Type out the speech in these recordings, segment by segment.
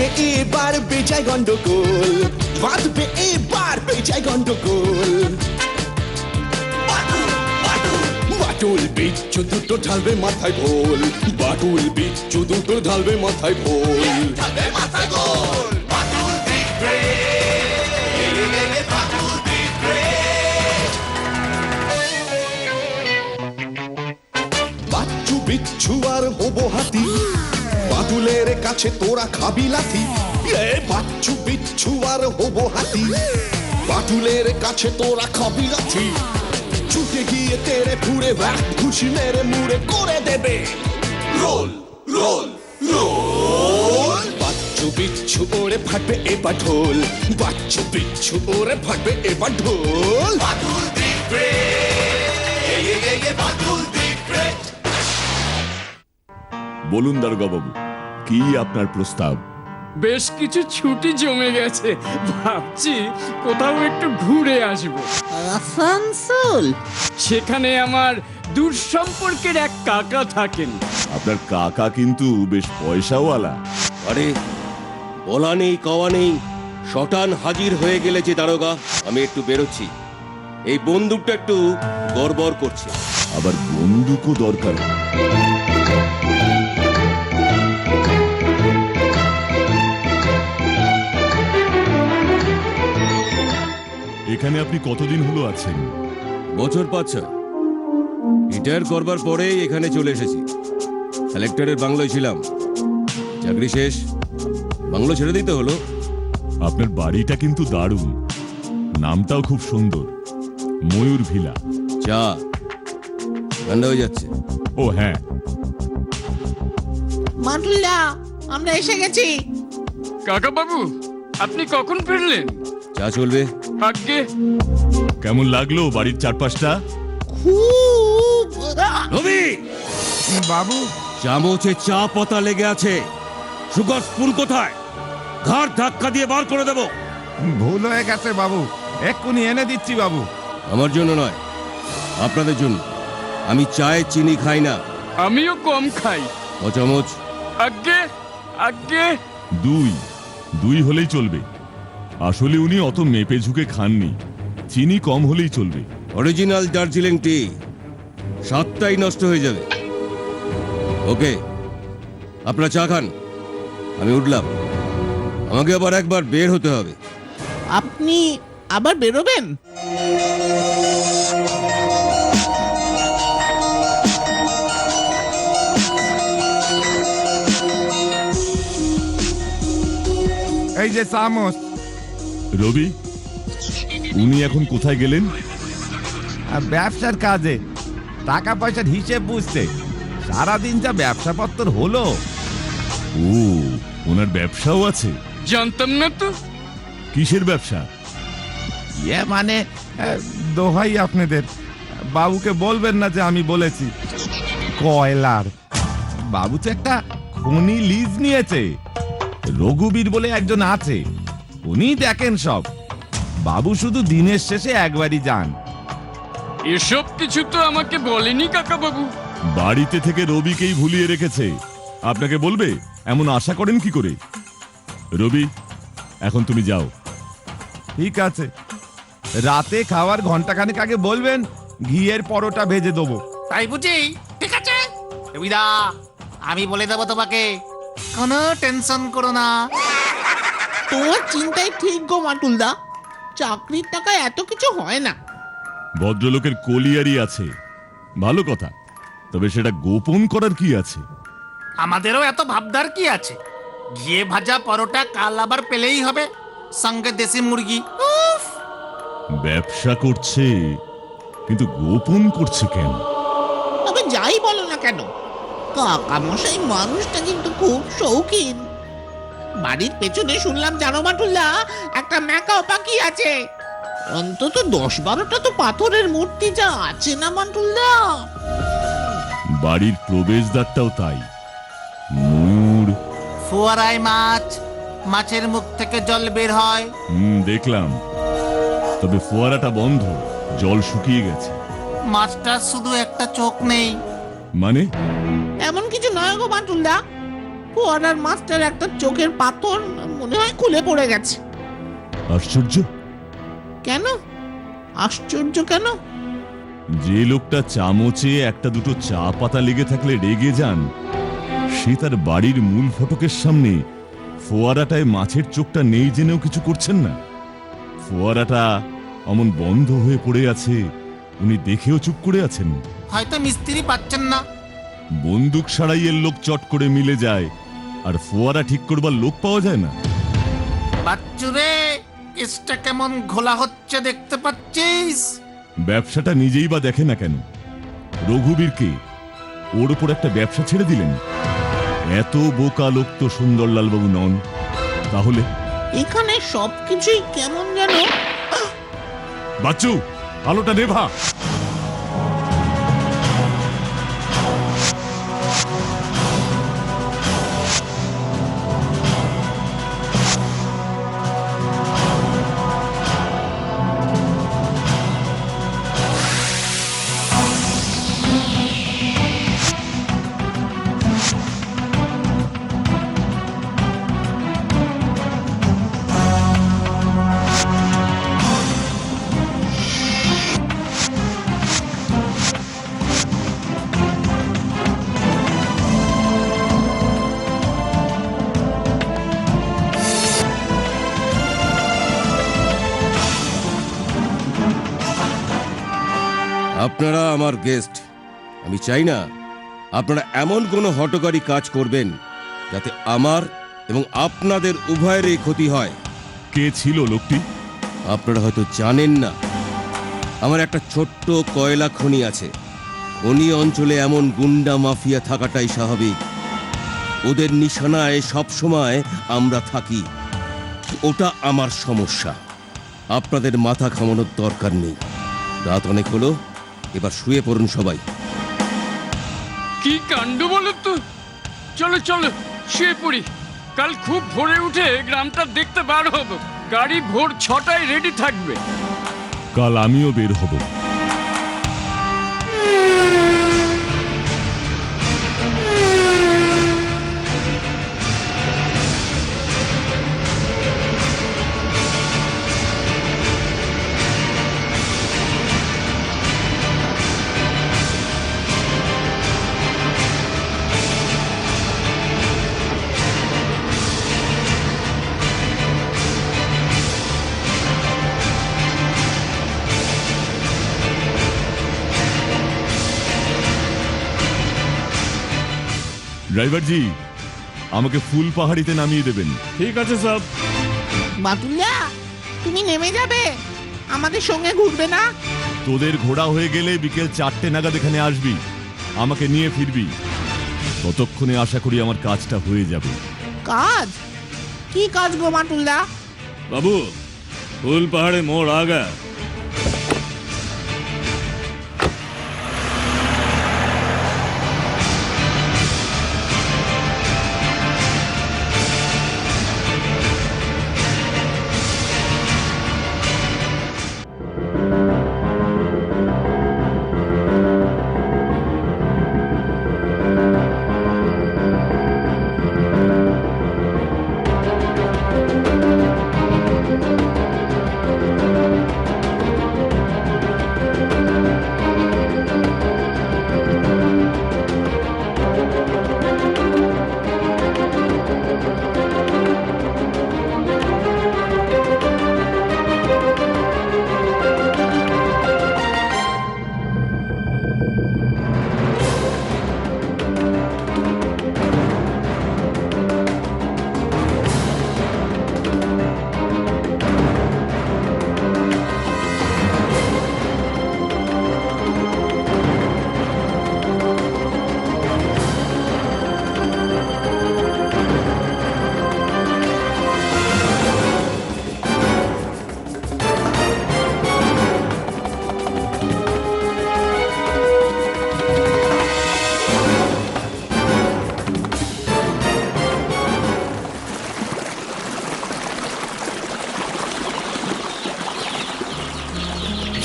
বাঁধবে এবার বেজায় গন্ডগোল, বাঁধবে এবার বেজায় গন্ডগোল। বাটুল বিচ্ছু দুটো ঢালবে মাথায় ভোল, বাটুল বিচ্ছু দুটো ঢালবে মাথায় ভোল। বাচ্চু বিচ্ছু আর হবো হাতি, বাটুলের কাছে তোরা খাবি লাথি। বাচ্চু বিচ্ছু আর হবো হাতি, বাটুলের কাছে তোরা খাবি লাথি। ছুটে গিয়ে তেরে ফুড়ে ঘুষি মেরে মুড়ে করে দেবে রোল রোল রোল। বাচ্চু বিচ্ছু ওরে ফাটবে এবার ঢোল, বাচ্চু বিচ্ছু ওরে ফাটবে এবার ঢোল। বাটুল দি গ্রেট, বাটুল দি গ্রেট। বলুন দারোগা বাবু, কি আপনার প্রস্তাব? বেশ কিছু ছুটি জমে গেছে, ভাবছি কোথাও একটু ঘুরে আসব। আসানসোল? সেখানে আমার দূর সম্পর্কের এক কাকা থাকেন। আপনার কাকা কিন্তু বেশ পয়সাওয়ালা। আরে বলা নেই কওয়া নেই, শটান হাজির হয়ে গেলে যে দারোগা। আমি একটু বেরোচ্ছি, এই বন্দুকটা একটু গড়বড় করছে। আবার বন্দুকও দরকার। এখানে আপনি কতদিন হলো আছেন? বছর 5-6 রিটায়ার করবার পরেই এখানে চলে এসেছি। কালেক্টরের বাংলোয় ছিলাম, চাকরি শেষ, বাংলো ছেড়ে দিতে হলো। আপনার বাড়িটা কিন্তু দারুণ, নামটাও খুব সুন্দর, ময়ূর ভিলা। চা ঠান্ডা হয়ে যাচ্ছে। ও হ্যাঁ, মাটুলদা, আমরা এসে গেছি। কাকা বাবু, আপনি কখন ফিরলেন? চা চলবে? আগে কেমন লাগলো বাড়ির চারপাশটা? খুব রবি বাবু, চামচে চা পাতা লেগে আছে, সুগার স্পুন কোথায়? ঘাড় ধাক্কা দিয়ে বার করে দেবো। ভুল হয়ে গেছে বাবু, এক্ষুনি এনে দিচ্ছি বাবু। আমার জন্য নয়, আপনাদের জন্য। আমি চায়ে চিনি খাই না। আমিও কম খাই। ও চামচ। আগে আগে দুই হলেই চলবে। আসলে উনি অত মেপে ঝুঁকে খাননি, চিনি কম হলেই চলবে। অরিজিনাল দার্জিলিং টি, স্বাদটাই নষ্ট হয়ে যাবে। ওকে, আপনারা চা খান, আমি উঠলাম। আমাকে আবার একবার বের হতে হবে। আপনি আবার বেরোবেন? এই যে চামচ। রবি, উনি এখন কোথায় গেলেন? ব্যবসার কাজে, টাকা পয়সার হিসেব বুঝতে। সারাদিন যা ব্যবসাপত্র হলো। ও, ওনার ব্যবসাও আছে? জানতাম না তো। কিসের ব্যবসা? মানে দোহাই আপনাদের, বাবুকে বলবেন না যে আমি বলেছি। কয়লার বাবু তো একটা খনি লিজ নিয়েছে। রঘুবীর বলে একজন আছে, উনি দেখেন সব। বাবু শুধু দিনের শেষে একবারই যান। এসব কিছু তো আমাকে বলেনি কাকা বাবু। বাড়িতে থেকে রবিকেই ভুলিয়ে রেখেছে, আপনাকে বলবে এমন আশা করেন কি করে? রবি, এখন তুমি যাও। ঠিক আছে, রাতে খাওয়ার ঘন্টাখানেক আগে বলবেন, ঘিয়ের পরোটা ভেজে দেবো। তাই বুঝি? ঠিক আছে রবিদা, আমি বলে দেবো তোমাকে, কোনো টেনশন করো না। তোমার চিন্তাই ঠিক গো মাটুলদা, চাকরির টাকায় এত কিছু হয় না। ভদ্রলোকের কলিয়ারি আছে, ভালো কথা, তবে সেটা গোপন করার কি আছে? আমাদেরও এত ভাবদার কি আছে? ঘিয়ে ভাজা পরোটা কাল আবার পেলেই হবে, সঙ্গে দেশি মুরগি। উফ, ব্যবসা করছে, কিন্তু গোপন করছে কেন? তবে যাই বলো না কেন, কাকা মশাই মানুষটা কিন্তু খুব শৌখিন। বাড়ির পেছনে শুনলাম জানো মাটুলদা, একটা ম্যাকাও পাখি আছে। অন্তত 10-12টা তো পাথরের মূর্তি যা আছে না মাটুলদা। বাড়ির প্রবেশদ্বারটাও তাই, ময়ূর। ফোয়ারায় মাছ, মাছের মুখ থেকে জল বের হয়। দেখলাম, তবে ফোয়ারাটা বন্ধ, জল শুকিয়ে গেছে। মাছটার শুধু একটা চোখ নেই। মানে? এমন কিছু নয় গো মাটুলদা, ফোয়ারার মাস্টার একটা চোখের পাথর মনে হয় খুলে পড়ে গেছে। আশ্চর্য, কেন আশ্চর্য কেন? যে লোকটা চামচে একটা দুটো চা পাতা লেগে থাকলে রেগে যান, সে তার বাড়ির মূল ফটকের সামনে ফোয়ারাটায় মাছের চোখটা নেই জেনেও কিছু করছেন না। ফোয়ারাটা অমন বন্ধ হয়ে পড়ে আছে, উনি দেখেও চুপ করে আছেন। হয়তো মিস্ত্রি পাচ্ছেন না। বন্দুক সারাইয়ের লোক চট করে মিলে যায়, আর ফোয়ারা ঠিক করবার লোক পাওয়া যায় না। বাচ্চু রে, কেসটা কেমন ঘোলা হচ্ছে দেখতে পাচ্ছিস? ব্যবসাটা নিজেই বা দেখে না কেন? রঘুবীরকে ওর উপর একটা ব্যবসা ছেড়ে দিলেন। এত বোকা লোক তো সুন্দরলাল বাবু নন। তাহলে এখানে সবকিছুই কেমন যেন। বাচ্চু, আলোটা নেভা। আপনারা আমার গেস্ট। আমি চাই না আপনারা এমন কোনো হঠকারী কাজ করবেন যাতে আমার এবং আপনাদের উভয়েরই ক্ষতি হয়। কে ছিল লোকটি? আপনারা হয়তো জানেন না, আমার একটা ছোট্ট কয়লা খনি আছে। খনি অঞ্চলে এমন গুন্ডা মাফিয়া থাকাটাই স্বাভাবিক। ওদের নিশানায় সবসময় আমরা থাকি। ওটা আমার সমস্যা। আপনাদের মাথা ঘামানোর দরকার নেই। রাত অনেক হলো, এবার শুয়ে পড়ুন সবাই। কি কাণ্ড বলো তো! চলো চলো শুয়ে পড়ি। কাল খুব ভোরে উঠে গ্রামটা দেখতে বার হব। গাড়ি ভোর 6টায় রেডি থাকবে। কাল আমিও বের হব। ড্রাইভার জি, আমাকে ফুল পাহাড়িতে নামিয়ে দেবেন। ঠিক আছে স্যার। বাটুল্লা, তুমি নেমে যাবে, আমাদের সঙ্গে ঘুরবে না? তোদের ঘোড়া হয়ে গেলে বিকেল 4টে নাগাদ এখানে আসবি, আমাকে নিয়ে ফিরবি। ততক্ষণে আশা করি আমার কাজটা হয়ে যাবে। কাজ? কি কাজ গো বাটুল্লা? বাবু, ফুল পাহাড়ে মোড় আগা।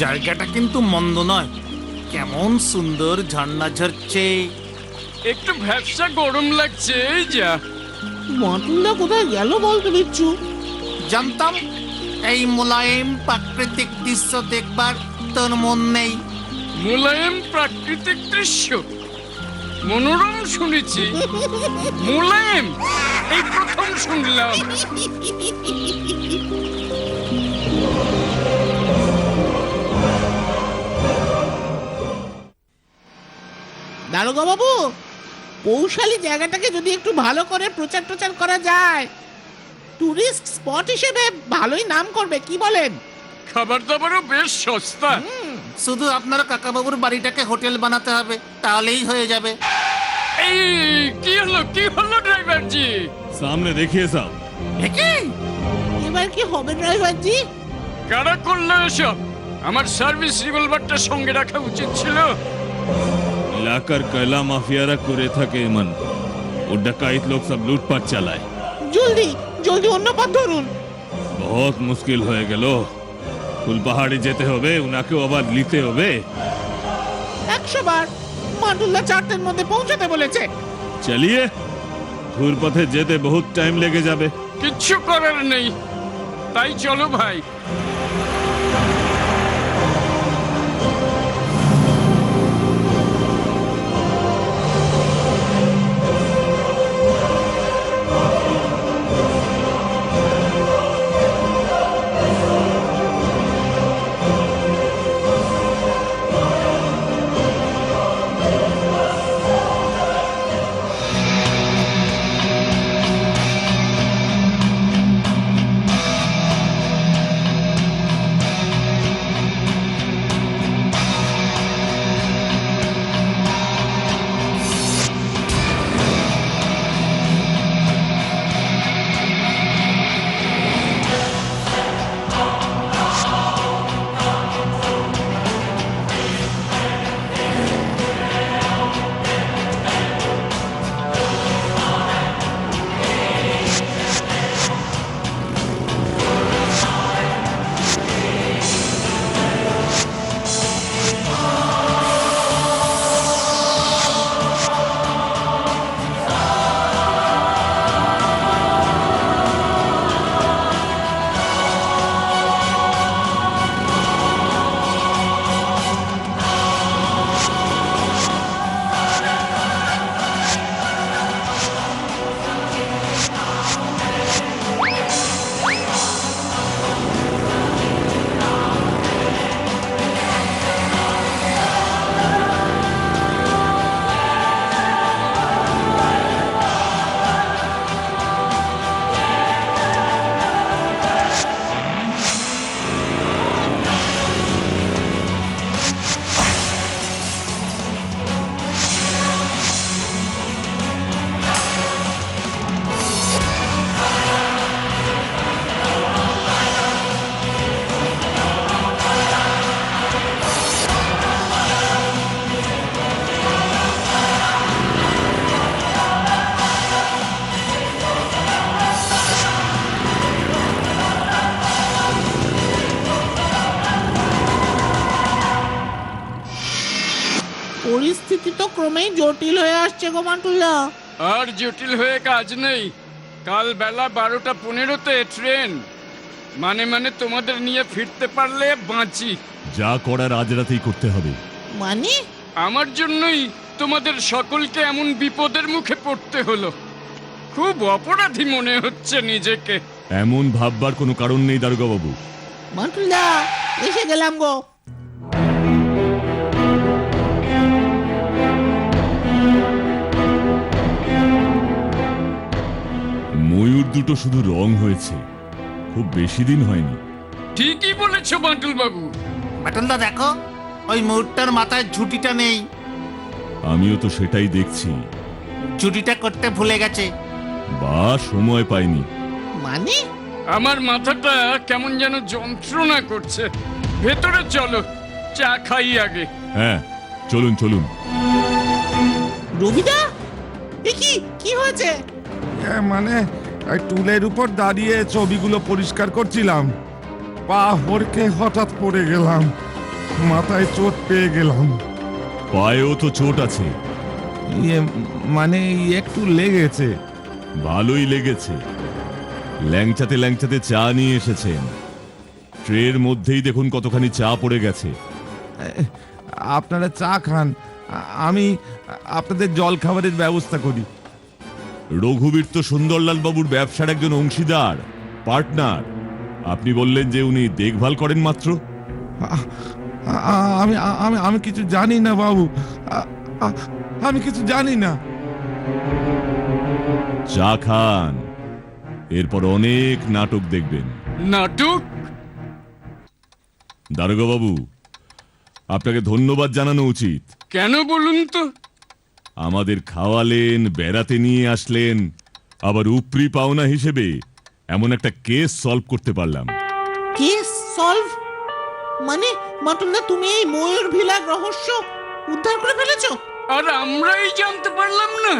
জায়গাটা কিন্তু মন্দ নয়। কেমন সুন্দর ঝর্ণা ঝরছে। একটু ভ্যাবসা গরম লাগছে, এই যা। মাটুল্লা কোথায় গেল বলতো বিচ্ছু? জানতাম এই মোলায়েম প্রাকৃতিক দৃশ্য দেখবার তোর মন নেই। মোলায়েম প্রাকৃতিক দৃশ্য মনোরম শুনেছি, মোলায়েম এই প্রথম শুনলাম। দারোগা বাবু, পৌশালী জায়গাটাকে যদি একটু ভালো করে প্রচার টোচার করা যায়, টুরিস্ট স্পট হিসেবে ভালোই নাম করবে, কি বলেন? খাবার দাবারও বেশ সস্তা। শুধু আপনার কাকাবাবুর বাড়িটাকে হোটেল বানাতে হবে, তাহলেই হয়ে যাবে। এই কি হলো ড্রাইভারজি? सामने देखिए साहब। এবার কি হবে ড্রাইভারজি? কারা করলো এসব? আমার সার্ভিস রিভলভারটা সঙ্গে রাখা উচিত ছিল। इलाकर कैला माफियारा कुरे था के मन वो डकाइत लोग सब लूटपाट चलाए। জলদি জলদি অন্য পথ ধরুন। बहुत मुश्किल হয়ে গেল। ফুল পাহাড়ে যেতে হবে, উনাকেও আবার নিতে হবে। 100 বার মাটুল্লা 4টের মধ্যে পৌঁছাতে বলেছে। চলিয়ে, ঘুর পথে যেতে বহুত টাইম লেগে যাবে। কিচ্ছু করার নেই, তাই চলো ভাই। পরিস্থিতি তো ক্রমেই জটিল হয়ে আসছে গো মাটুল্লা। আর জটিল হয়ে কাজ নেই। কাল বেলা 12:15-তে ট্রেন। মানে তোমাদের নিয়ে ফিরতে পারলে বাঁচি। যা করার আজ রাতেই করতে হবে। মানে আমার জন্যই তোমাদের সকলকে এমন বিপদের মুখে পড়তে হলো। খুব অপরাধী মনে হচ্ছে নিজেকে। এমন ভাববার কোনো কারণ নেই দারোগা বাবু। মাটুল্লা, এসে গেলাম গো। ময়ূর দুটো শুধু রং হয়েছে, খুব বেশি দিন হয়নি। ঠিকই বলেছো বাটুল বাবু। বাটুলদা দেখো, ওই ময়ূরটার মাথায় ঝুঁটিটা নেই। আমিও তো সেটাই দেখছি। ঝুঁটিটা করতে ভুলে গেছে। বা সময় পাইনি। মানে আমার মাথাটা কেমন যেন যন্ত্রণা করছে। ভেতরে চলো, চা খাই আগে। হ্যাঁ, চলুন চলুন। রবিদা, এ কি হয়েছে? মানে ওই টুলের উপর দাঁড়িয়ে ছবিগুলো পরিষ্কার করছিলাম, পা হড়কে হঠাৎ পড়ে গেলাম, মাথায় চোট পেয়ে গেলাম। পায়েও তো চোট আছে। মানে একটু লেগেছে। ভালোই লেগেছে। ল্যাংচাতে ল্যাংচাতে চা নিয়ে এসেছেন, ট্রের মধ্যেই দেখুন কতখানি চা পড়ে গেছে। আপনারা চা খান, আমি আপনাদের জল খাবারের ব্যবস্থা করি। রঘুবীর তো সুন্দরলাল বাবুর ব্যবসার একজন অংশীদার, পার্টনার। আপনি বললেন যে উনি দেখভাল করেন মাত্র। আমি আমি আমি কিছু জানি না বাবু, আমি কিছু জানি না। চা খান, এরপর অনেক নাটক দেখবেন। নাটক? দারোগা বাবু, আপনাকে ধন্যবাদ জানানো উচিত। কেন বলুন তো? আমাদের খাওয়ালেন, বেড়াতে নিয়ে আসলেন, আবার উপরি পাওনা হিসেবে এমন একটা কেস সলভ করতে পারলাম। কেস সলভ মানে মাটুলদা, তুমি এই ময়ূর ভিলার রহস্য উদ্ধার করে ফেলেছো? আর আমরাই জানতে পারলাম না?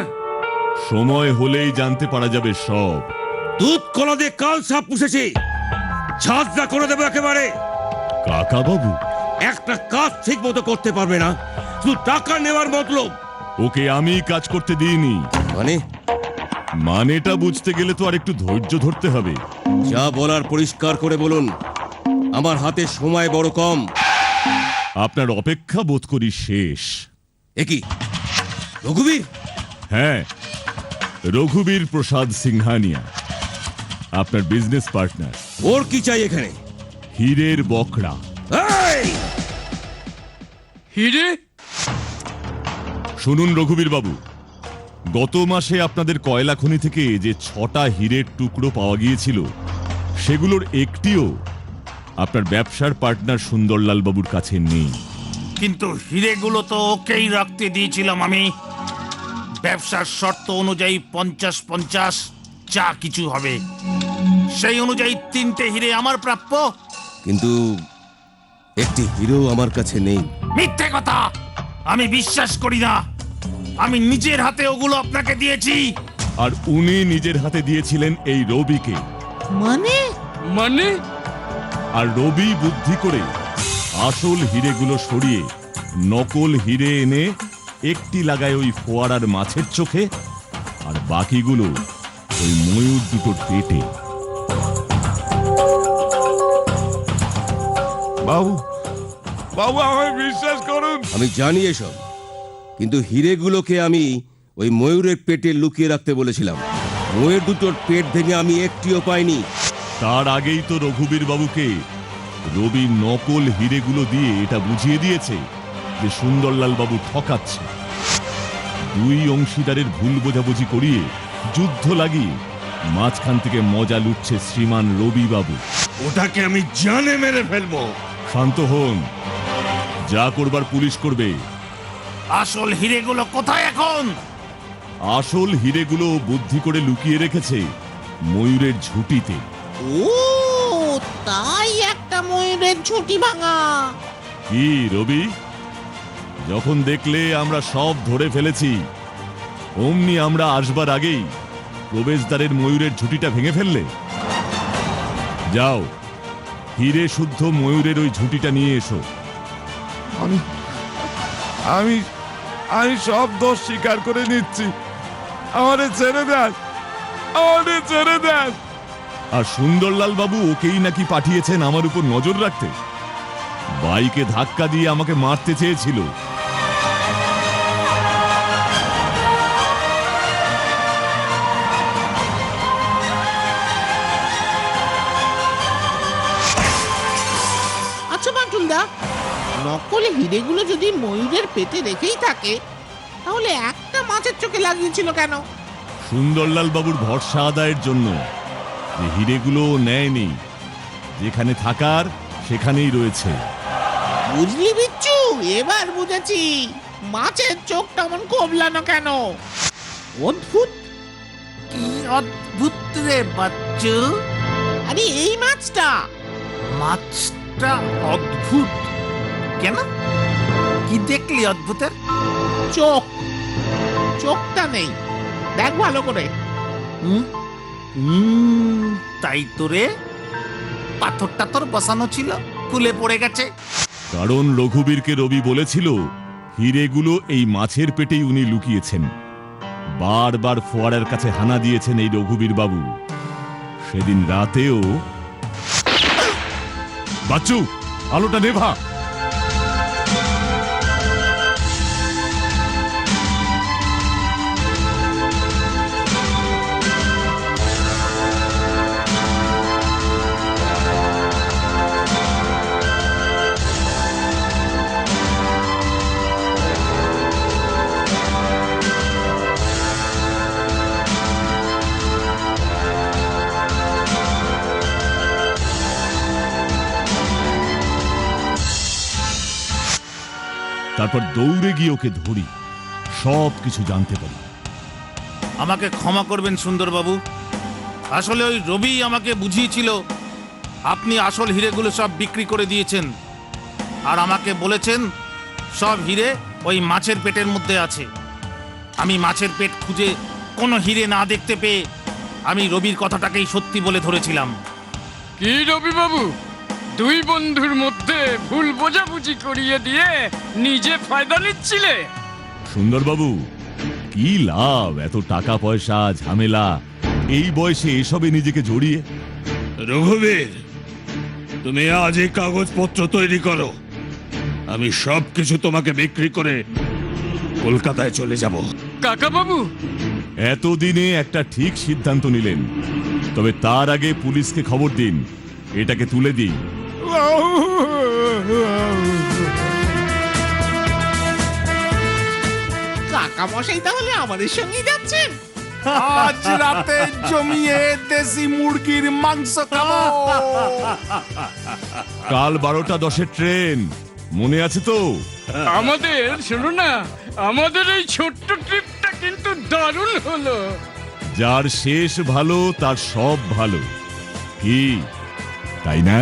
সময় হলেই জানতে পারা যাবে সব। দুধ কলা দিয়ে কাল সাপ পুষেছি, ঝাঁঝরা করে দেবো একেবারে। কাকা বাবু, একটা কাজ ঠিক মতো করতে পারবে না, শুধু টাকা নেওয়ার মতলব। ওকে আমি কাজ করতে দিইনি। মানে মানেটা বুঝতে গেলে তো আর একটু ধৈর্য ধরতে হবে। যা বলার পরিষ্কার করে বলুন, আমার হাতে সময় বড় কম। আপনার অপেক্ষা বোধ করি শেষ। একই রঘুবীর? হ্যাঁ, রঘুবীর প্রসাদ সিংহানিয়া, আপনার বিজনেস পার্টনার। ওর কি চাই এখানে? হীরের বকরা। এই! হিরে? শুনুন রঘুবীর বাবু, গত মাসে আপনাদের কয়লা খনি থেকে যে 6টা হীরের টুকরো পাওয়া গিয়েছিল, সেগুলোর একটিও আপনার ব্যবসার পার্টনার সুন্দরলাল বাবুর কাছে নেই। কিন্তু হিরেগুলো তো ওকেই রাখতে দিয়েছিলাম আমি। ব্যবসার শর্ত অনুযায়ী 50-50 যা কিছু হবে, সেই অনুযায়ী 3টে হিরে আমার প্রাপ্য। কিন্তু একটি হিরো আমার কাছে নেই। মিথ্যে কথা, আমি বিশ্বাস করি না। আমি নিজের হাতে ওগুলো আপনাকে দিয়েছি। আর উনি নিজের হাতে দিয়েছিলেন এই রবিকে। মানে মানে? আর রবি বুদ্ধি করে আসল হিরেগুলো সরিয়ে নকল হিরে এনে একটি লাগায় ওই ফোয়ারার মাছের চোখে, আর বাকিগুলো ওই ময়ূর দুটোর পেটে। বাবু, বাবু আমায় বিশ্বাস করুন। আমি জানি এসব, কিন্তু হিরেগুলোকে আমি ওই ময়ূরের পেটে লুকিয়ে রাখতে বলেছিলাম। ময়ূর দুটোর পেট ভেঙে আমি একটিও পাইনি। তার আগেই তো রঘুবীর বাবুকে রবি নকল হিরেগুলো দিয়ে এটা বুঝিয়ে দিয়েছে যে সুন্দরলাল বাবু ঠকাচ্ছে। দুই অংশীদারের ভুল বোঝাবুঝি করিয়ে যুদ্ধ লাগিয়ে মাঝখান থেকে মজা লুটছে শ্রীমান রবি বাবু। ওটাকে আমি জানে মেরে ফেলবো। শান্ত হন, যা করবার পুলিশ করবে। আসল হিরেগুলো কোথায় এখন? আসল হিরেগুলো বুদ্ধি করে লুকিয়ে রেখেছে ময়ূরের ঝুঁটিতে। ও তাই একটা ময়ূরের ঝুঁটি ভাঙা। কি রবি, যখন দেখলে আমরা সব ধরে ফেলেছি, অমনি আমরা আসবার আগেই প্রবেশদ্বারের ময়ূরের ঝুঁটিটা ভেঙে ফেললে। যাও, হিরে শুদ্ধ ময়ূরের ওই ঝুঁটিটা নিয়ে এসো। আমি আমি আমি সব দোষ স্বীকার করে নিচ্ছি। আমারে ছেড়ে দেন, আমারে ছেড়ে দেন। আর সুন্দরলাল বাবু ওকেই নাকি পাঠিয়েছেন আমার উপর নজর রাখতে। বাইকে ধাক্কা দিয়ে আমাকে মারতে চেয়েছিল। আচ্ছা মাটুলদা, নকল হিরেগুলো যদি ময়ূরের পেটে রেখেই থাকে, তাহলে একটা মাছের চোখে লাগিয়েছিল কেন? সুন্দরলাল বাবুর ভরসা আদায়ের জন্য যে হিরেগুলো নেয়নি, যেখানে থাকার সেখানেই রয়েছে। বুঝলি বিচ্ছু, এবার বুঝেছি মাছের চোখটা এমন কবলানো কেন। অদ্ভুত। কি অদ্ভুত রে বাচ্চু। আরে এই মাছটা। মাছটা অদ্ভুত কেন? কি দেখলি অদ্ভুতের? চোখ, চোখটা নেই, দেখ ভালো করে। তাই তো রে, পাথরটা তোর বসানো ছিল, খুলে পড়ে গেছে। কারণ রঘুবীরকে রবি বলেছিল হিরেগুলো এই মাছের পেটেই উনি লুকিয়েছেন। বারবার ফোয়ারার কাছে হানা দিয়েছেন এই রঘুবীর বাবু। সেদিন রাতেও। বাচ্চু, আলোটা নেভা। তারপর দৌড়ে গিয়ে ওকে ধরি, সব কিছু জানতে পারি। আমাকে ক্ষমা করবেন সুন্দরবাবু, আসলে ওই রবি আমাকে বুঝিয়েছিল আপনি আসল হিরেগুলো সব বিক্রি করে দিয়েছেন, আর আমাকে বলেছেন সব হিরে ওই মাছের পেটের মধ্যে আছে। আমি মাছের পেট খুঁজে কোনো হিরে না দেখতে পেয়ে আমি রবির কথাটাকেই সত্যি বলে ধরেছিলাম। কি রবি বাবু, দুই বন্ধুর মধ্যে ভুল বোঝাবুঝি করিয়ে দিয়ে নিজে ফায়দা নিচ্ছিলে? সুন্দরবাবু, কি লাভ এত টাকা পয়সা ঝামেলা, এই বয়সে এসবে নিজেকে জড়িয়ে? রঘুবীর, তুমি আজ এই কাগজপত্র তৈরি করো, আমি সব কিছু তোমাকে বিক্রি করে কলকাতায় চলে যাব। কাকা বাবু, এতদিনে একটা ঠিক সিদ্ধান্ত নিলেন, তবে তার আগে পুলিশকে খবর দিন, এটাকে তুলে দিই। কাকা মশাই তাহলে আমাদের সঙ্গে যাচ্ছেন? আজ রাতে জমিয়ে দেশি মুরগির মাংস খাবো। কাল 12:10 ট্রেন, মনে আছে তো? আমাদের শোনো না, আমাদের এই ছোট্ট ট্রিপটা কিন্তু দারুণ হলো। যার শেষ ভালো তার সব ভালো, কি তাই না?